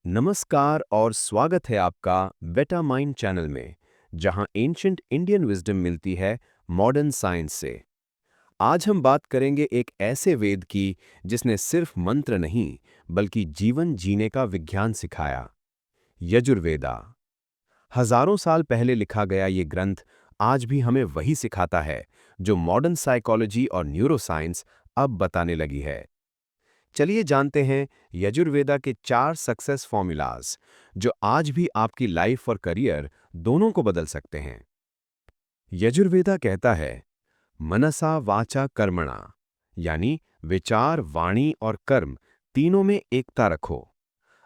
नमस्कार और स्वागत है आपका वेटा माइंड चैनल में, जहां एंशिएंट इंडियन विजडम मिलती है मॉडर्न साइंस से। आज हम बात करेंगे एक ऐसे वेद की जिसने सिर्फ मंत्र नहीं बल्कि जीवन जीने का विज्ञान सिखाया। यजुर्वेदा। हजारों साल पहले लिखा गया ये ग्रंथ आज भी हमें वही सिखाता है जो मॉडर्न साइकोलॉजी और न्यूरोसाइंस अब बताने लगी है। चलिए जानते हैं यजुर्वेदा के 4 सक्सेस फॉर्मूलाज जो आज भी आपकी लाइफ और करियर दोनों को बदल सकते हैं। यजुर्वेदा कहता है मनसा वाचा कर्मणा, यानी विचार, वाणी और कर्म तीनों में एकता रखो।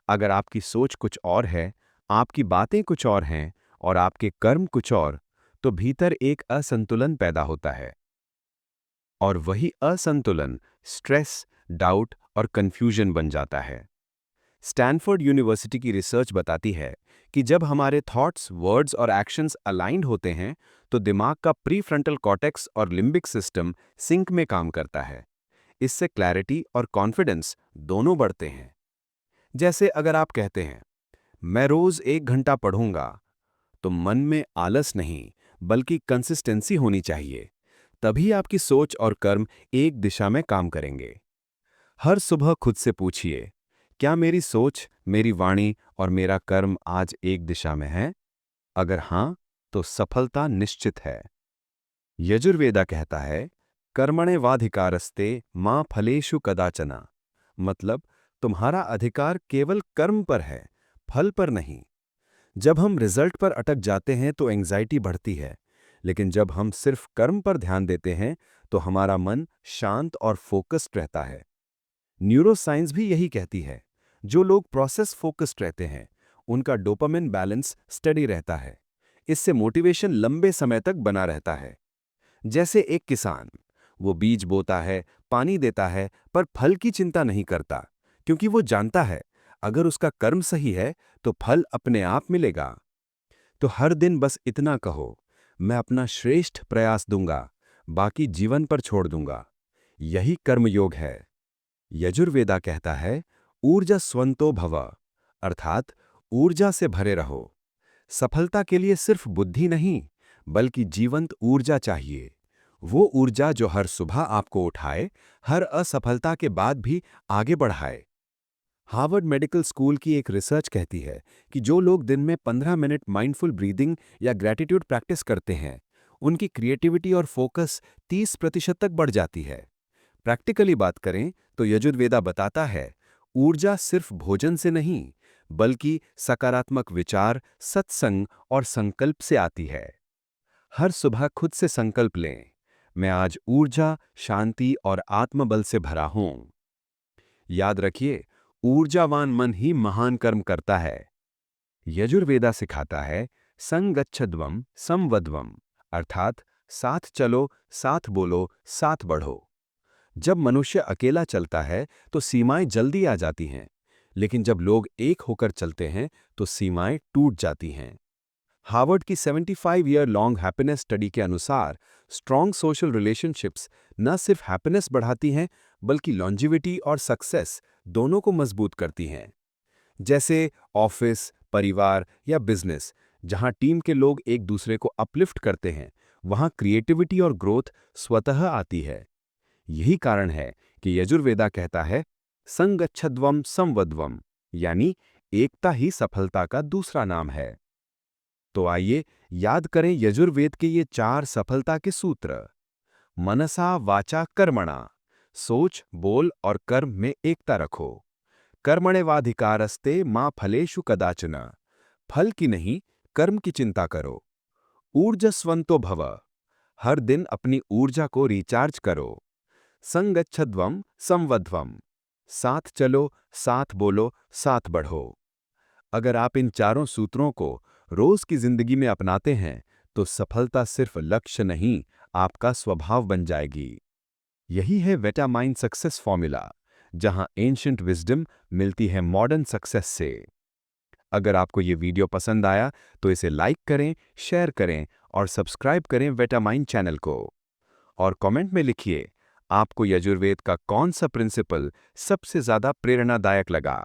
अगर आपकी सोच कुछ और है, आपकी बातें कुछ और हैं और आपके कर्म कुछ और, तो भीतर एक असंतुलन पैदा होता है। और वही असंतुलन स्ट्रेस, डाउट और कंफ्यूजन बन जाता है। स्टैनफोर्ड यूनिवर्सिटी की रिसर्च बताती है कि जब हमारे थॉट्स, वर्ड्स और एक्शंस अलाइंड होते हैं, तो दिमाग का प्रीफ्रंटल कॉर्टेक्स और लिम्बिक सिस्टम सिंक में काम करता है। इससे क्लैरिटी और कॉन्फिडेंस दोनों बढ़ते हैं। जैसे अगर आप कहते हैं, मैं रोज 1 घंटा पढ़ूंगा, तो मन में आलस नहीं, बल्कि कंसिस्टेंसी होनी चाहिए। तभी आपकी सोच और कर्म एक दिशा में काम करेंगे। हर सुबह खुद से पूछिए, क्या मेरी सोच, मेरी वाणी और मेरा कर्म आज एक दिशा में है? अगर हां, तो सफलता निश्चित है। यजुर्वेदा कहता है, कर्मण्येवाधिकारस्ते मां फलेषु कदाचन। मतलब, तुम्हारा अधिकार केवल कर्म पर है, फल पर नहीं। जब हम रिजल्ट पर अटक जाते हैं तो एंजाइटी बढ़ती है, लेकिन जब हम सिर्फ कर्म पर ध्यान देते हैं तो हमारा मन शांत और फोकस्ड रहता है। न्यूरोसाइंस भी यही कहती है, जो लोग प्रोसेस फोकस्ड रहते हैं, उनका डोपामिन बैलेंस स्टडी रहता है। इससे मोटिवेशन लंबे समय तक बना रहता है। जैसे एक किसान, वो बीज बोता है, पानी देता है, पर फल की चिंता नहीं करता, क्योंकि वो जानता है अगर उसका कर्म सही है तो फल अपने आप मिलेगा। तो हर दिन बस इतना कहो, मैं अपना श्रेष्ठ प्रयास दूंगा, बाकी जीवन पर छोड़ दूंगा। यही कर्मयोग है। यजुर्वेदा कहता है, ऊर्जा स्वंतो भव, अर्थात ऊर्जा से भरे रहो। सफलता के लिए सिर्फ बुद्धि नहीं, बल्कि जीवंत ऊर्जा चाहिए। वो ऊर्जा जो हर सुबह आपको उठाए, हर असफलता के बाद भी आगे बढ़ाए। हार्वर्ड मेडिकल स्कूल की एक रिसर्च कहती है कि जो लोग दिन में 15 मिनट माइंडफुल ब्रीदिंग या ग्रैटिट्यूड प्रैक्टिस करते हैं, उनकी क्रिएटिविटी और फोकस 30% तक बढ़ जाती है। प्रैक्टिकली बात करें तो यजुर्वेदा बताता है, ऊर्जा सिर्फ भोजन से नहीं, बल्कि सकारात्मक विचार, सत्संग और संकल्प से आती है। हर सुबह खुद से संकल्प लें, मैं आज ऊर्जा, शांति और आत्मबल से भरा हूं। याद रखिए, ऊर्जावान मन ही महान कर्म करता है। यजुर्वेदा सिखाता है, संगच्छध्वम संवध्वम, अर्थात साथ चलो, साथ बोलो, साथ बढ़ो। जब मनुष्य अकेला चलता है तो सीमाएं जल्दी आ जाती हैं, लेकिन जब लोग एक होकर चलते हैं तो सीमाएं टूट जाती हैं। हार्वर्ड की 75 ईयर लॉन्ग हैप्पीनेस स्टडी के अनुसार स्ट्रॉन्ग सोशल रिलेशनशिप्स न सिर्फ हैप्पीनेस बढ़ाती हैं, बल्कि लॉन्जिविटी और सक्सेस दोनों को मजबूत करती हैं। जैसे ऑफिस, परिवार या बिजनेस, जहां टीम के लोग एक दूसरे को अपलिफ्ट करते हैं, वहां क्रिएटिविटी और ग्रोथ स्वतः आती है। यही कारण है कि यजुर्वेदा कहता है, संगच्छध्वम संवध्वम, यानी एकता ही सफलता का दूसरा नाम है। तो आइए याद करें यजुर्वेद के ये 4 सफलता के सूत्र। मनसा वाचा कर्मणा, सोच, बोल और कर्म में एकता रखो। कर्मण्येवाधिकारस्ते मां फलेषु कदाचन, फल की नहीं, कर्म की चिंता करो। ऊर्जस्वंतो भव, हर दिन अपनी ऊर्जा को रिचार्ज करो। संगच्छध्वम संवध्वम, साथ चलो, साथ बोलो, साथ बढ़ो। अगर आप इन चारों सूत्रों को रोज की जिंदगी में अपनाते हैं, तो सफलता सिर्फ लक्ष्य नहीं, आपका स्वभाव बन जाएगी। यही है वेटा माइंड सक्सेस फॉर्मूला, जहां एंशिएंट विजडम मिलती है मॉडर्न सक्सेस से। अगर आपको ये वीडियो पसंद आया तो इसे लाइक करें, शेयर करें और सब्सक्राइब करें वेटा माइंड चैनल को। और कमेंट में लिखिए, आपको यजुर्वेद का कौन सा प्रिंसिपल सबसे ज्यादा प्रेरणादायक लगा।